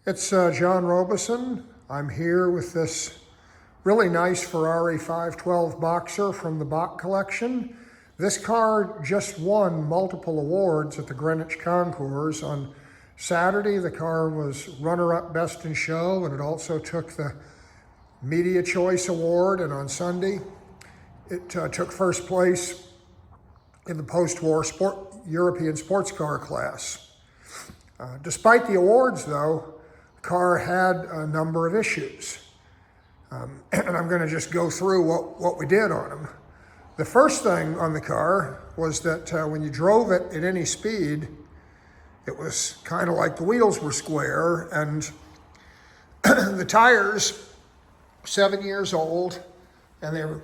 It's John Robeson. I'm here with this really nice Ferrari 512 Boxer from the Bach collection. This car just won multiple awards at the Greenwich Concours. On Saturday, the car was runner-up Best in Show, and it also took the Media Choice Award. And on Sunday, it took first place in the post-war European sports car class. Despite the awards, though, the car had a number of issues. And I'm going to just go through what we did on them. The first thing on the car was that when you drove it at any speed, it was kind of like the wheels were square, and the tires, 7 years old, and they were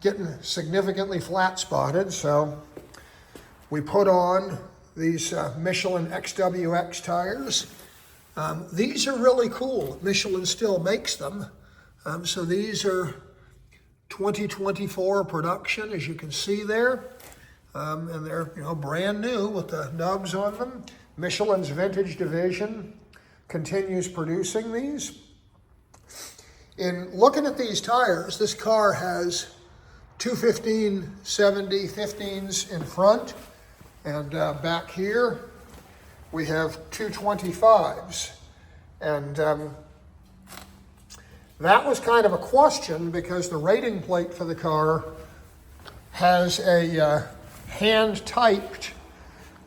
getting significantly flat spotted. So we put on these Michelin XWX tires. These are really cool. Michelin still makes them. So these are 2024 production, as you can see there. And they're brand new with the nubs on them. Michelin's vintage division continues producing these. In looking at these tires, this car has two 1570 15s in front, and back here we have two 25s. And that was kind of a question because the rating plate for the car has a hand-typed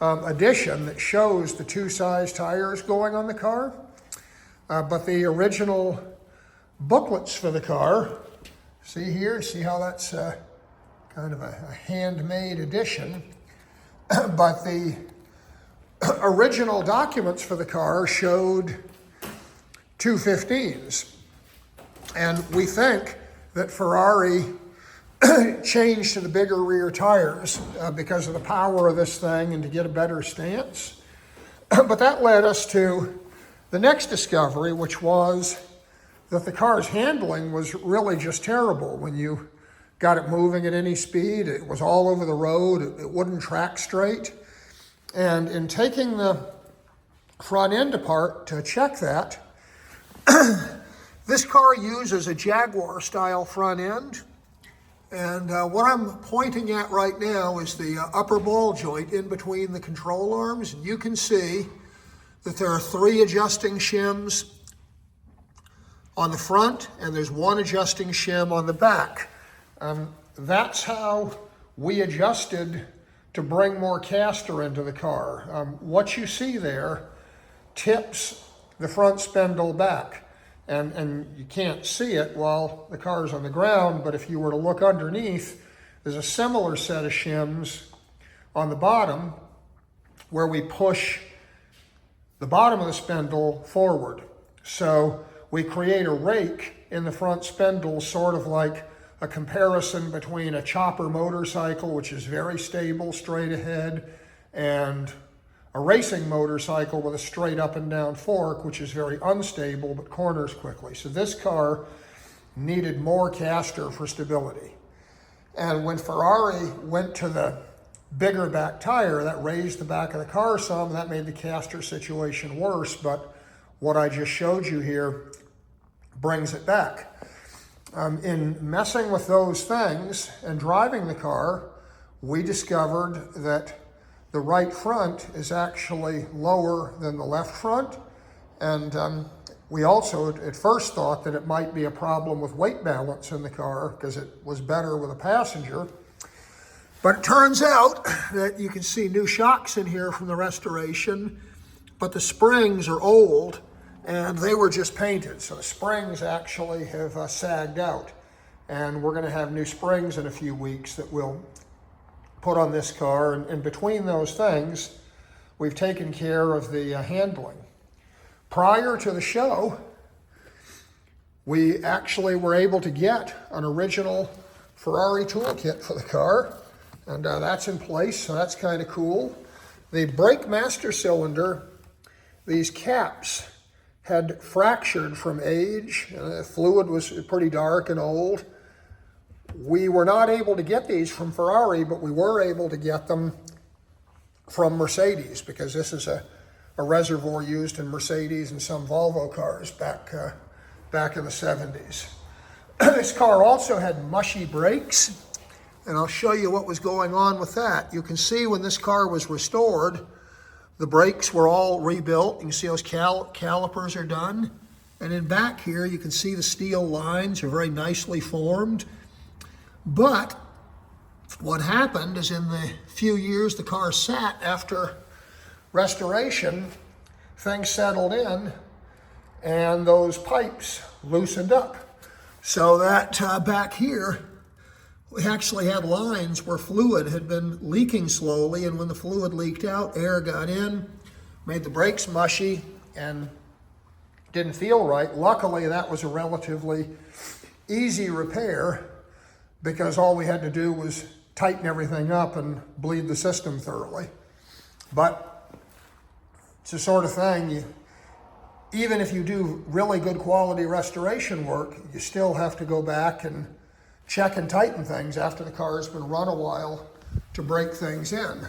edition that shows the two size tires going on the car. But the original booklets for the car, see here, see how that's kind of a handmade edition. But the original documents for the car showed two 15s. And we think that Ferrari changed to the bigger rear tires because of the power of this thing and to get a better stance. But that led us to the next discovery, which was that the car's handling was really just terrible. When you got it moving at any speed, it was all over the road, it wouldn't track straight. And in taking the front end apart to check that, this car uses a Jaguar style front end. And what I'm pointing at right now is the upper ball joint in between the control arms. And you can see that there are three adjusting shims on the front, and there's one adjusting shim on the back. That's how we adjusted to bring more caster into the car. What you see there tips the front spindle back. And you can't see it while the car's on the ground, but if you were to look underneath, there's a similar set of shims on the bottom where we push the bottom of the spindle forward. So we create a rake in the front spindle, sort of like a comparison between a chopper motorcycle, which is very stable straight ahead, and a racing motorcycle with a straight up and down fork, which is very unstable but corners quickly. So this car needed more caster for stability. And when Ferrari went to the bigger back tire, that raised the back of the car some. That made the caster situation worse, but what I just showed you here brings it back. In messing with those things and driving the car, we discovered that the right front is actually lower than the left front. And we also at first thought that it might be a problem with weight balance in the car because it was better with a passenger. But it turns out that you can see new shocks in here from the restoration, but the springs are old and they were just painted. So the springs actually have sagged out. And we're gonna have new springs in a few weeks that we'll put on this car, and between those things, we've taken care of the handling. Prior to the show, we actually were able to get an original Ferrari toolkit for the car, and that's in place, so that's kind of cool. The brake master cylinder, these caps had fractured from age, and the fluid was pretty dark and old. We were not able to get these from Ferrari, but we were able to get them from Mercedes because this is a a reservoir used in Mercedes and some Volvo cars back in the 70s. This car also had mushy brakes, and I'll show you what was going on with that. You can see when this car was restored, the brakes were all rebuilt. You can see those calipers are done. And in back here, you can see the steel lines are very nicely formed. But what happened is in the few years the car sat after restoration, things settled in and those pipes loosened up. So that back here, we actually had lines where fluid had been leaking slowly, and when the fluid leaked out, air got in, made the brakes mushy, and didn't feel right. Luckily, that was a relatively easy repair because all we had to do was tighten everything up and bleed the system thoroughly. But it's the sort of thing, even if you do really good quality restoration work, you still have to go back and check and tighten things after the car has been run a while to break things in.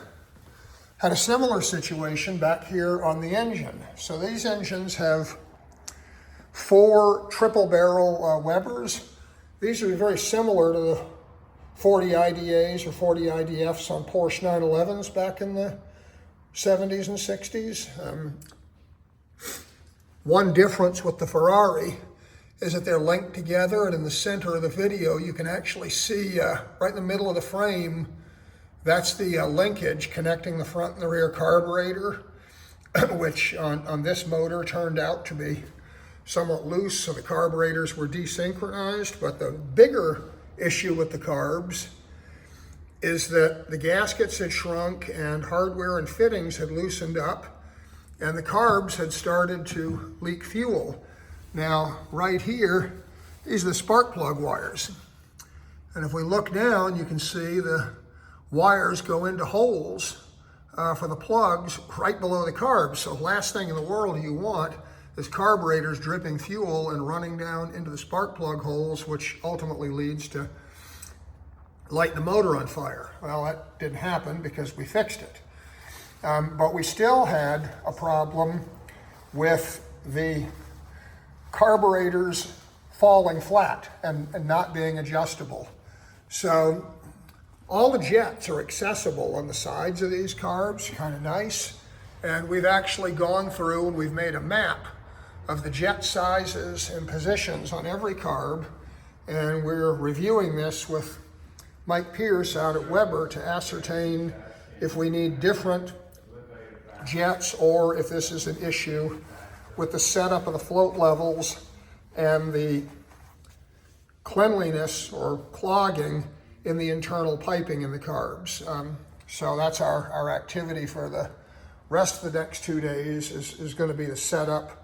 Had a similar situation back here on the engine. So these engines have 4 triple barrel Webers. These are very similar to the 40 IDAs or 40 IDFs on Porsche 911s back in the 70s and 60s. One difference with the Ferrari is that they're linked together, and in the center of the video you can actually see right in the middle of the frame, that's the linkage connecting the front and the rear carburetor, which on this motor turned out to be somewhat loose, so the carburetors were desynchronized. But the bigger issue with the carbs is that the gaskets had shrunk and hardware and fittings had loosened up, and the carbs had started to leak fuel. Now, right here, these are the spark plug wires. And if we look down, you can see the wires go into holes for the plugs right below the carbs. So last thing in the world you want is carburetors dripping fuel and running down into the spark plug holes, which ultimately leads to lighting the motor on fire. Well, that didn't happen because we fixed it. But we still had a problem with the carburetors falling flat and not being adjustable. So all the jets are accessible on the sides of these carbs, kind of nice. And we've actually gone through and we've made a map of the jet sizes and positions on every carb. And we're reviewing this with Mike Pierce out at Weber to ascertain if we need different jets or if this is an issue with the setup of the float levels and the cleanliness or clogging in the internal piping in the carbs. So that's our activity for the rest of the next 2 days is going to be the setup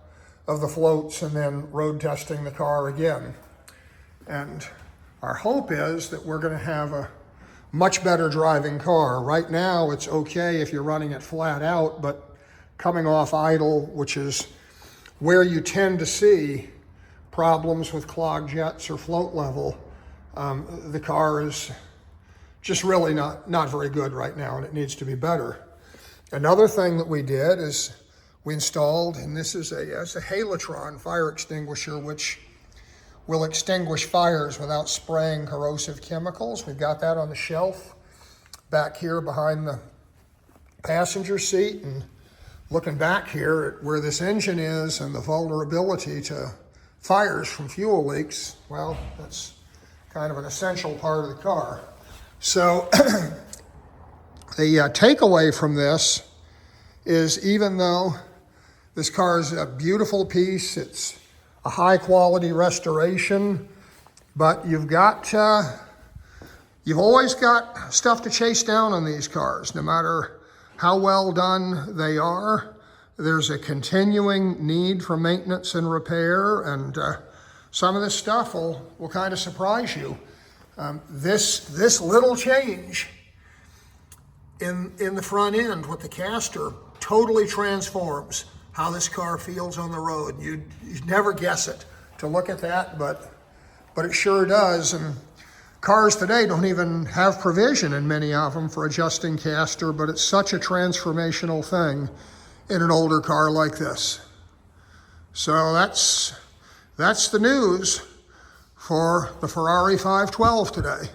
of the floats and then road testing the car again. And our hope is that we're going to have a much better driving car. Right now it's okay if you're running it flat out, but coming off idle, which is where you tend to see problems with clogged jets or float level, the car is just really not very good right now, and it needs to be better. Another thing that we did is we installed, and this is a Halotron fire extinguisher, which will extinguish fires without spraying corrosive chemicals. We've got that on the shelf back here behind the passenger seat, and looking back here at where this engine is and the vulnerability to fires from fuel leaks, well, that's kind of an essential part of the car. So the takeaway from this is, even though this car is a beautiful piece, it's a high quality restoration, but you've always got stuff to chase down on these cars. No matter how well done they are, there's a continuing need for maintenance and repair, and some of this stuff will kind of surprise you. This little change in the front end with the caster totally transforms how this car feels on the road. You'd never guess it to look at that, but it sure does. And cars today don't even have provision in many of them for adjusting caster, but it's such a transformational thing in an older car like this. So that's the news for the Ferrari 512 today.